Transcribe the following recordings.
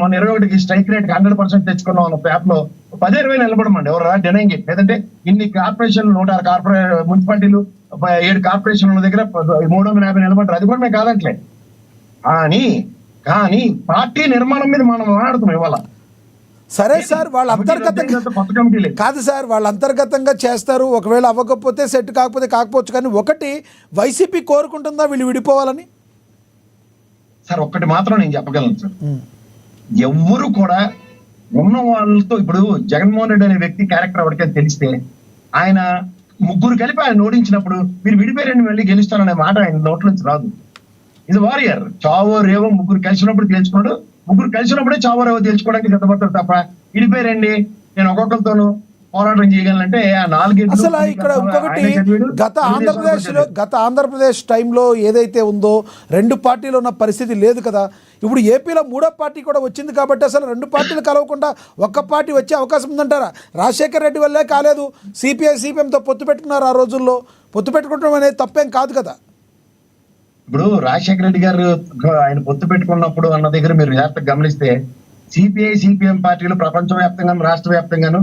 మొన్న 21కి strike rate 100% తెచ్చుకున్నాం అన్న పేపర్ లో 10-20 నిలబడమండి. ఎవరు డినైంగ్ ఇట్. లేదంటే ఇన్ని కార్పొరేషన్లు 106 మున్సిపాలిటీలు 7 కార్పొరేషన్ల దగ్గర 350 నిలబడ్డారు. అది కూడా మేము కాదంటలే. కానీ పార్టీ నిర్మాణం మీద మనం మాట్లాడుతున్నాం ఇవాళ. సరే సార్, వాళ్ళ అంతర్గతంగా కాదు సార్, వాళ్ళ అంతర్గతంగా చేస్తారు. ఒకవేళ అవ్వకపోతే సెట్ కాకపోవచ్చు. కానీ ఒకటి వైసీపీ కోరుకుంటుందా వీళ్ళు విడిపోవాలని? సార్ ఒక్కటి మాత్రం నేను చెప్పగలను సార్, ఎవ్వరు కూడా ఉన్న వాళ్ళతో, ఇప్పుడు జగన్మోహన్ రెడ్డి అనే వ్యక్తి క్యారెక్టర్ ఎవరికైనా తెలిస్తే ఆయన ముగ్గురు కలిపి ఆయన ఓడించినప్పుడు మీరు విడిపోయారని మళ్ళీ గెలుస్తారనే మాట ఆయన నోట్ల నుంచి రాదు. ఇది వారియర్. చావో రేవో ముగ్గురు కలిసినప్పుడు గెలుచుకున్నాడు, ముగ్గురు కలిసినప్పుడే చావో రేవో తెలుసుకోవడానికి సిద్ధపడతారు తప్ప విడిపోయారండి నేను ఒక్కొక్కరితోనూ పోరాటం చేయగలంటే ఆ 4 అసలు ఇక్కడ ఇంకొకటి, గత ఆంధ్రప్రదేశ్ టైంలో ఏదైతే ఉందో 2 పార్టీలు ఉన్న పరిస్థితి లేదు కదా. ఇప్పుడు ఏపీలో 3వ పార్టీ కూడా వచ్చింది కాబట్టి అసలు 2 పార్టీలు కలవకుండా ఒక్క పార్టీ వచ్చే అవకాశం ఉందంటారా? రాజశేఖర్ రెడ్డి వల్లే కాలేదు. సిపిఐ సిపిఎంతో పొత్తు పెట్టుకున్నారు. ఆ రోజుల్లో పొత్తు పెట్టుకోవడం అనేది తప్పేం కాదు కదా. ఇప్పుడు రాజశేఖర రెడ్డి గారు ఆయన పొత్తు పెట్టుకున్నప్పుడు అన్న దగ్గర మీరు జాగ్రత్తగా గమనిస్తే సిపిఐ సిపిఎం పార్టీలు ప్రపంచవ్యాప్తంగాను రాష్ట్ర వ్యాప్తంగాను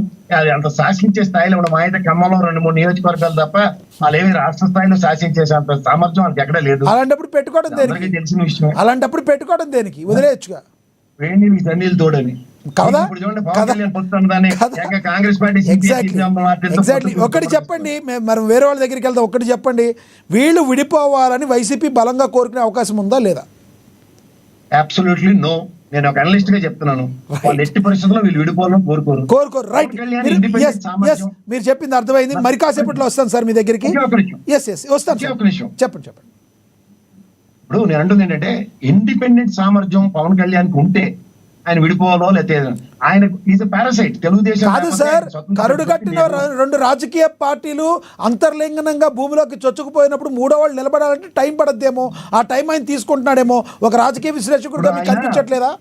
అంత శాసించే స్థాయిలో ఉన్న మా అయితే ఖమ్మంలో 2-3 నియోజకవర్గాలు తప్ప వాళ్ళేమి రాష్ట్ర స్థాయిలో శాసించేసేంత సామర్థ్యం వాళ్ళకి ఎక్కడ లేదు. అలాంటిప్పుడు పెట్టుకోవడం దేనికి? తెలిసిన విషయం. అలాంటిప్పుడు పెట్టుకోవడం దేనికి? వదిలేయచ్చుగా. వేణి తన్నీళ్ళు తోడని కాంగ్రెస్ పార్టీ. ఎగ్జాక్ట్లీ. ఒకటి చెప్పండి, మనం వేరే వాళ్ళ దగ్గరికి వెళ్తాం. ఒకటి చెప్పండి, వీళ్ళు విడిపోవాలని వైసీపీ బలంగా కోరుకునే అవకాశం ఉందా లేదా? Absolutely no. నేను ఒక అనలిస్ట్ గా చెప్తున్నాను, వాళ్ళు ఎట్టి పరిస్థితుల్లో వీళ్ళు విడిపోవాలని కోరుకోరు. రైట్, మీరు చెప్పింది అర్థమైంది. మరి కాసేపట్లో వస్తాను సార్ మీ దగ్గరికి. వస్తాను. చెప్పండి. ఇప్పుడు నేను అంటుంది ఏంటంటే ఇండిపెండెంట్ సామర్థ్యం పవన్ కళ్యాణ్కి ఉంటే ఆయన విడిపోవాలో లేకపోతే ఆయన ఈజ్ పారాసైట్. తెలుగుదేశం కాదు సార్, కరుడు కట్టిన 2 రాజకీయ పార్టీలు అంతర్లింగనంగా భూమిలోకి చొచ్చుకుపోయినప్పుడు 3వ వాళ్ళు నిలబడాలంటే టైం పడద్దేమో. ఆ టైం ఆయన తీసుకుంటున్నాడేమో. ఒక రాజకీయ విశ్లేషకుడుగా మీకు కనిపించట్లేదా?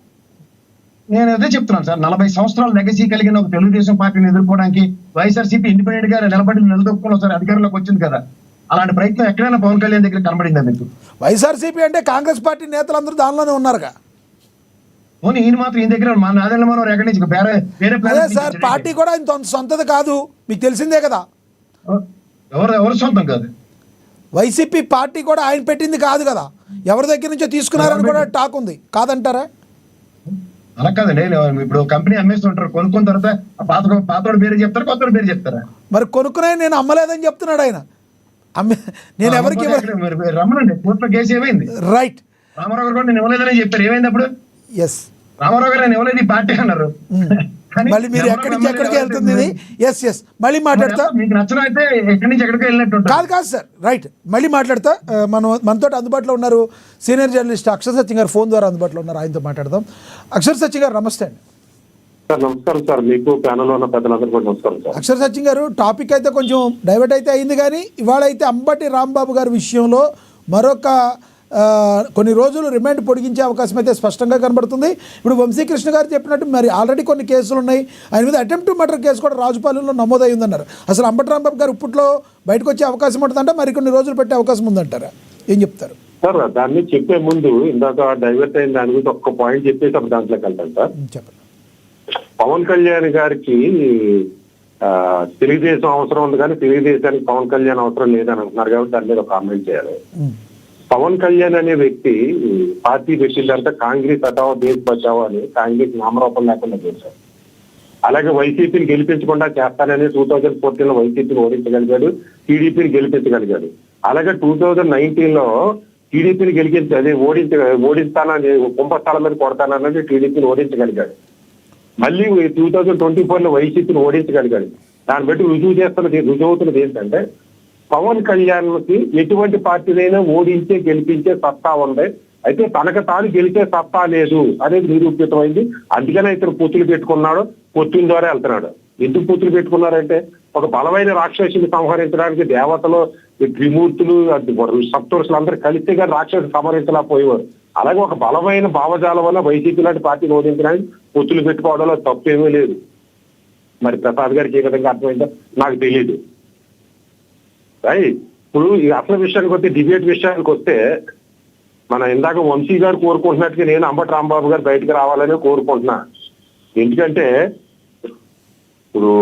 నేను అదే చెప్తున్నాను సార్, 40 సంవత్సరాల లెగసీ కలిగిన ఒక తెలుగుదేశం పార్టీని ఎదుర్కోవడానికి వైఎస్ఆర్సీపీ ఇండిపెండెంట్ గా నిలదొక్కుని ఒకసారి అధికారంలోకి వచ్చింది కదా. అలాంటి ప్రయత్నం ఎక్కడైనా పవన్ కళ్యాణ్ దగ్గర కనబడిందా మీకు? వైఎస్ఆర్సీపీ అంటే కాంగ్రెస్ పార్టీ నేతలందరూ దానిలోనే ఉన్నారుగా. ఈయన మాత్రం ఈయన దగ్గర మా నాదేళ్ళ మనం ఎక్కడి నుంచి వేరే సార్ పార్టీ కూడా సొంతది కాదు, మీకు తెలిసిందే కదా. ఎవరు సొంతం కాదు. వైసీపీ పార్టీ కూడా ఆయన పెట్టింది కాదు కదా, ఎవరి దగ్గర నుంచో తీసుకున్నారని కూడా టాక్ ఉంది. కాదంటారా? అలా కాదండి. ఇప్పుడు కంపెనీ అమ్మేస్తుంటారు, కొనుక్కున్న తర్వాత పాతోడు పేరు చెప్తారు, కొత్త పేరు చెప్తారా? మరి కొనుక్కునే నేను అమ్మలేదని చెప్తున్నాడు ఆయన. నేను ఎవరికి రమ్మనండి, కోర్టులో కేసు ఏమైంది? రైట్. రామారావు గారు కూడా నేను ఇవ్వలేదని చెప్పారు. ఏమైంది అప్పుడు? ఎస్, రామారావు గారు నేను ఇవ్వలేదు ఈ పార్టీ అన్నారు. మళ్ళీ మీరు ఎక్కడి నుంచి ఎక్కడికి వెళ్తుంది ఇది? ఎస్ మళ్ళీ మాట్లాడతా. మీకు నచ్చడం అయితే ఎక్కడి నుంచి ఎక్కడికి వెళ్ళినట్టు కాదు సార్. రైట్, మళ్ళీ మాట్లాడతా. మనతో అందుబాటులో ఉన్నారు సీనియర్ జర్నలిస్ట్ అక్షర్ సత్యం గారు, ఫోన్ ద్వారా అందుబాటులో ఉన్నారు. ఆయనతో మాట్లాడదాం. అక్షర్ సత్యం గారు నమస్తే అండి. నమస్కారం సార్, మీకు ప్యానల్ ఉన్న పెద్దలందరూ కూడా నమస్కారం సార్. అక్షర్ సత్యం గారు, టాపిక్ అయితే కొంచెం డైవర్ట్ అయితే అయింది, కానీ ఇవాళ అయితే అంబటి రాంబాబు గారి విషయంలో మరొక కొన్ని రోజులు రిమాండ్ పొడిగించే అవకాశం అయితే స్పష్టంగా కనబడుతుంది. ఇప్పుడు వంశీకృష్ణ గారు చెప్పినట్టు మరి ఆల్రెడీ కొన్ని కేసులు ఉన్నాయి. ఆయన మీద అటెంప్ట్ టు మర్డర్ కేసు కూడా రాజుపాలెంలో నమోదైందన్నారు. అసలు అంబటి రాంబాబు గారు ఇప్పట్లో బయటకు వచ్చే అవకాశం ఉంటుందంటే మరి కొన్ని రోజులు పెట్టే అవకాశం ఉందంటారా? ఏం చెప్తారు సార్? దాన్ని చెప్పే ముందు ఇందాక డైవర్ట్ అయిన దాని గురించి ఒక్క పాయింట్ చెప్పేసి అప్పుడు దాంట్లోకి వెళ్తాను సార్. చెప్పండి. పవన్ కళ్యాణ్ గారికి తెలుగుదేశం అవసరం ఉంది, కానీ తెలుగుదేశానికి పవన్ కళ్యాణ్ అవసరం లేదని అంటున్నారు కాబట్టి దాని మీద ఒక కామెంట్ చేయాలి. పవన్ కళ్యాణ్ అనే వ్యక్తి పార్టీ పెట్టిన తర్వాత కాంగ్రెస్ హటావో దేశ్ బచావో అని కాంగ్రెస్ నామరూపం లేకుండా చేశారు. అలాగే వైసీపీని గెలిపించకుండా చేస్తానని 2014 వైసీపీని ఓడించగలిగాడు, టీడీపీని గెలిపించగలిగాడు. అలాగే 2019 టీడీపీని ఓడిస్తానని కుంభస్థానం మీద కొడతానన్నది టీడీపీని ఓడించగలిగాడు. మళ్ళీ 2024 వైసీపీని ఓడించగలిగాడు. దాన్ని బట్టి రుజువు అవుతున్నది ఏంటంటే పవన్ కళ్యాణ్ కి ఎటువంటి పార్టీనైనా ఓడించే గెలిపించే సత్తా ఉంది, అయితే తనకు తాను గెలిచే సత్తా లేదు అనేది నిరూపితమైంది. అందుకనే ఇతను పొత్తులు పెట్టుకున్నాడు, పొత్తుల ద్వారా వెళ్తున్నాడు. ఎందుకు పొత్తులు పెట్టుకున్నారంటే ఒక బలమైన రాక్షసుని సంహరించడానికి దేవతలు, త్రిమూర్తులు, సప్తరుషులు అందరూ కలిస్తే కానీ రాక్షసు సంహరించలేకపోయేవారు. అలాగే ఒక బలమైన భావజాలం వల్ల వైసీపీ లాంటి పార్టీని ఓడించడానికి పొత్తులు పెట్టుకోవడంలో తప్పేమీ లేదు. మరి ప్రసాద్ గారికి ఏ విధంగా అర్థమైందో నాకు తెలియదు. ఇప్పుడు ఈ అసలు విషయానికి వస్తే, డిబేట్ విషయానికి వస్తే, మన ఇందాక వంశీ గారు కోరుకుంటున్నట్టుగా నేను అంబటి రాంబాబు గారు బయటకు రావాలని కోరుకుంటున్నా. ఎందుకంటే ఇప్పుడు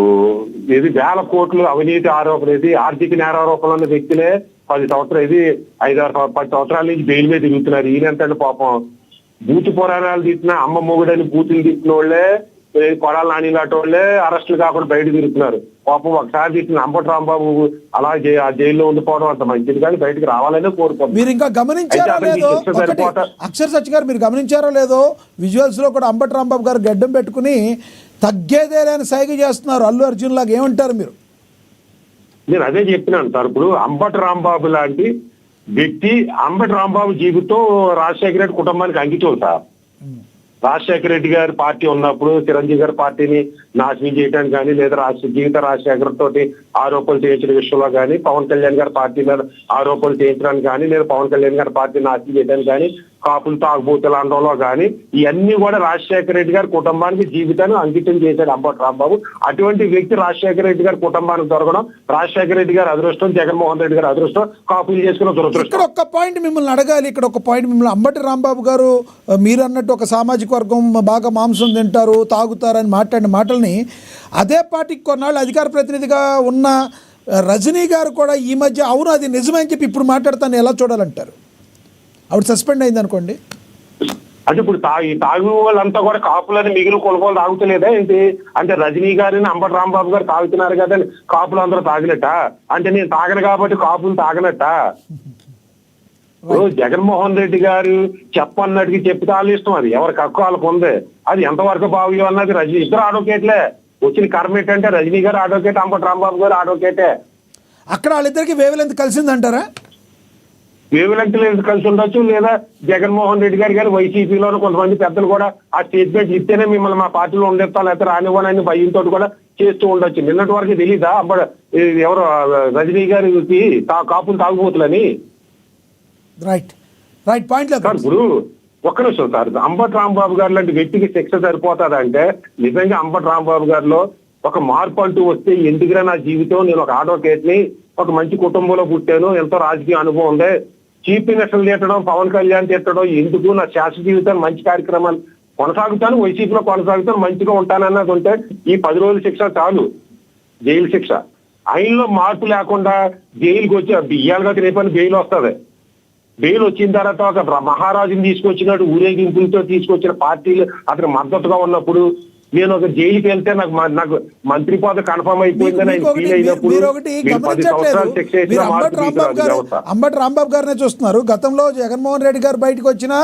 ఇది వేల కోట్లు అవినీతి ఆరోపణ, ఇది ఆర్థిక నేరారోపణలు ఉన్న వ్యక్తులే 10 సంవత్సరాలు, ఇది 10 సంవత్సరాల నుంచి బెయిల్ మీద తిరుగుతున్నారు. ఈయనంటే పాపం బూతు పురాణాలు తీసిన అమ్మ మొగుడని బూతులు తీసిన వాళ్ళే, కొడాల నాని లాంటి వాళ్ళే అరెస్టులు కాకుండా బయట తిరుగుతున్నారు. పాపం ఒకసారి తీసిన అంబటి రాంబాబు అలా ఆ జైల్లో ఉండిపోవడం అంత మంచిది కానీ బయటకు రావాలనే కోరుకుంటున్నారు. మీరు ఇంకా గమనించారో లేదో, అక్షర్ సచ్ గారు మీరు గమనించారో లేదో, విజువల్స్ లో కూడా అంబటి రాంబాబు గారు గడ్డం పెట్టుకుని తగ్గేదేలేని సైగ చేస్తున్నారు అల్లు అర్జున్ లాగా. ఏమంటారు మీరు? నేను అదే చెప్పినాను సార్. ఇప్పుడు అంబటి రాంబాబు లాంటి వ్యక్తి, అంబటి రాంబాబు జీవితం రాజశేఖర రెడ్డి కుటుంబానికి అంకితం సార్. రాజశేఖర రెడ్డి గారి పార్టీ ఉన్నప్పుడు చిరంజీవి గారి పార్టీని నాశనం చేయడానికి కానీ, లేదా రాజశేఖర తోటి ఆరోపణలు చేయించిన విషయంలో కానీ, పవన్ కళ్యాణ్ గారి పార్టీ మీద ఆరోపణలు చేయించడానికి కానీ, లేదా పవన్ కళ్యాణ్ గారి పార్టీని నాశనం చేయడానికి కానీ, కాపులు తాగుబోతులు అనడంలో కానీ, ఇవన్నీ కూడా రాజశేఖర రెడ్డి గారి కుటుంబానికి జీవితాన్ని అంకితం చేశాడు అంబటి రాంబాబు. అటువంటి వ్యక్తి రాజశేఖర రెడ్డి గారి కుటుంబానికి దొరకడం రాజశేఖర రెడ్డి గారి అదృష్టం, జగన్మోహన్ రెడ్డి గారి అదృష్టం, కాపులు చేసుకున్న దురదృష్టం. ఇక్కడ ఒక పాయింట్ మిమ్మల్ని అడగాలి. ఇక్కడ ఒక పాయింట్ మిమ్మల్ని, అంబటి రాంబాబు గారు మీరు అన్నట్టు ఒక సామాజిక వర్గం బాగా మాంసం తింటారు, తాగుతారని మాట్లాడిన మాటల్ని అదే పార్టీకి కొన్నాళ్ళు అధికార ప్రతినిధిగా ఉన్న రజనీ గారు కూడా ఈ మధ్య అవును అది నిజమే అని చెప్పి ఇప్పుడు మాట్లాడతాను ఎలా చూడాలంటారు? ఆవిడ సస్పెండ్ అయింది అనుకోండి. అంటే ఇప్పుడు తాగు వాళ్ళంతా కూడా కాపులని మిగిలిన కొనుగోలు తాగుతలేదా ఏంటి? అంటే రజనీ గారిని అంబటి రాంబాబు గారు తాగుతున్నారు కదా, కాపులు అందరూ తాగినట్ట? అంటే నేను తాగను కాబట్టి కాపులు తాగనట్ట? జగన్మోహన్ రెడ్డి గారు చెప్పన్నట్టుగా చెప్తే వాళ్ళ ఇష్టం, అది ఎవరికి హక్కు వాళ్ళకు ఉంది. అది ఎంతవరకు భావ్యం అన్నది రజనీ, ఇద్దరు అడ్వకేట్లే. వచ్చిన కర్మ ఏంటంటే రజనీ గారు అడ్వకేట్, అంబటి రాంబాబు గారు అడ్వకేటే. అక్కడ వాళ్ళిద్దరికి వేవలెంత్ కలిసిందంటారా? వేవులంటలు కలిసి ఉండొచ్చు, లేదా జగన్మోహన్ రెడ్డి గారు వైసీపీలో కొంతమంది పెద్దలు కూడా ఆ స్టేట్మెంట్ ఇస్తేనే మిమ్మల్ని మా పార్టీలో ఉండేస్తాను, లేకపోతే రానివ్వనని భయంతో కూడా చేస్తూ ఉండొచ్చు. నిన్నటి వరకు తెలీదా ఎవరు రజనీ గారికి కాపులు తాగుబోతులని? Right right point. ఇప్పుడు ఒక్క నిమిషం సార్, అంబటి రాంబాబు గారు లాంటి వ్యక్తికి శిక్ష సరిపోతాదంటే నిజంగా అంబటి రాంబాబు గారిలో ఒక మార్పు అంటూ వస్తే, ఎందుకురా నా జీవితం, నేను ఒక అడ్వకేట్ ని, ఒక మంచి కుటుంబంలో పుట్టాను, ఎంతో రాజకీయ అనుభవం ఉంది, చీఫ్ మినిస్టర్లు తిట్టడం, పవన్ కళ్యాణ్ తిట్టడం ఎందుకు, నా శాశ్వత జీవితాన్ని మంచి కార్యక్రమాలు కొనసాగుతాను, వైసీపీలో కొనసాగుతాను, మంచిగా ఉంటానన్నది ఉంటే ఈ 10 రోజుల శిక్ష చాలు, జైలు శిక్ష. ఆయనలో మార్పు లేకుండా జైలుకి వచ్చి బియ్యాలుగా రేపని బెయిల్ వస్తుంది. బెయిల్ వచ్చిన తర్వాత ఒక మహారాజుని తీసుకొచ్చినట్టు ఊరేగింపులతో తీసుకొచ్చిన పార్టీలు అతను మద్దతుగా ఉన్నప్పుడు, నేను ఒక జైలుకి వెళ్తే నాకు మంత్రి పదవి కన్ఫర్మ్ అయిపోయిందని ఆయన ఫీల్ అయినప్పుడు అంబటి రాంబాబు గారినే చూస్తున్నారు. గతంలో జగన్మోహన్ రెడ్డి గారు బయటకు వచ్చినా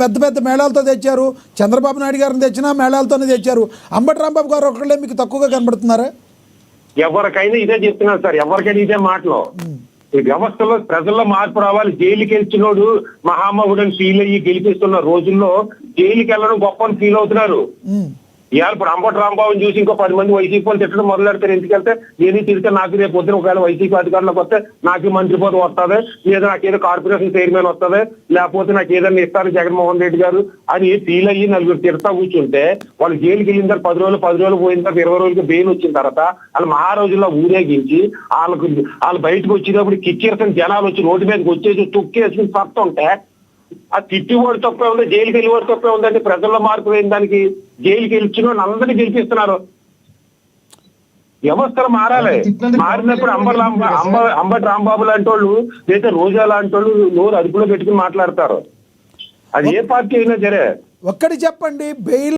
పెద్ద పెద్ద మేళాలతో తెచ్చారు, చంద్రబాబు నాయుడు గారిని తెచ్చినా మేళాలతోనే తెచ్చారు. అంబటి రాంబాబు గారు ఒకళ్ళే మీకు తక్కువగా కనబడుతున్నారా? ఎవరికైనా ఇదే చెప్తున్నారు సార్, ఎవరికైనా ఇదే మాటలు. ఈ వ్యవస్థలో ప్రజల్లో మార్పు రావాలి. జైలుకి వెళ్తున్నాడు మహామహుడని ఫీల్ అయ్యి గెలిపిస్తున్న రోజుల్లో జైలుకి వెళ్ళడం గొప్పని ఫీల్ అవుతున్నారు. ఇవాళ ఇప్పుడు అంబటి రాంబాబుని చూసి ఇంకో 10 మంది వైసీపీ వాళ్ళు తిట్టడం మొదలెడతారు. ఎందుకంటే నేను తిరిగితే నాకు రేపు పొద్దున ఒకవేళ వైసీపీ అధికారంలోకి వస్తే నాకు మంత్రి పదవి వస్తుంది, లేదా నాకు ఏదో కార్పొరేషన్ చైర్మన్ వస్తుంది, లేకపోతే నాకు ఏదైనా ఇస్తారు జగన్మోహన్ రెడ్డి గారు అని ఫీల్ అయ్యి నలుగురు తిడతా కూర్చుంటే, వాళ్ళు జైలుకి వెళ్ళిన తర్వాత 10 రోజులు పోయిన తర్వాత 20 రోజులకి బెయిల్ వచ్చిన తర్వాత వాళ్ళు మహారోజుల్లో ఊరేగించి వాళ్ళు బయటకు వచ్చేటప్పుడు కిక్కిరసిన జనాలు వచ్చి రోడ్డు మీదకి వచ్చేసి తుక్కేసి పడుతుంటే ఆ తిట్టివాడు తప్పే ఉంది, జైలుకి వెళ్ళేవాడు తప్పే ఉందంటే ప్రజల్లో మార్పు అయిన దానికి జైలుకి వెళ్ళిన వాళ్ళు అందరినీ గెలిపిస్తున్నారు. వ్యవస్థలు మారాలి. మారినప్పుడు అంబటి రాంబాబు లాంటి వాళ్ళు, లేదా రోజా లాంటి వాళ్ళు నోరు అదుపులో పెట్టుకుని మాట్లాడతారు. అది ఏ పార్టీ అయినా సరే. ఒక్కటి చెప్పండి, బెయిల్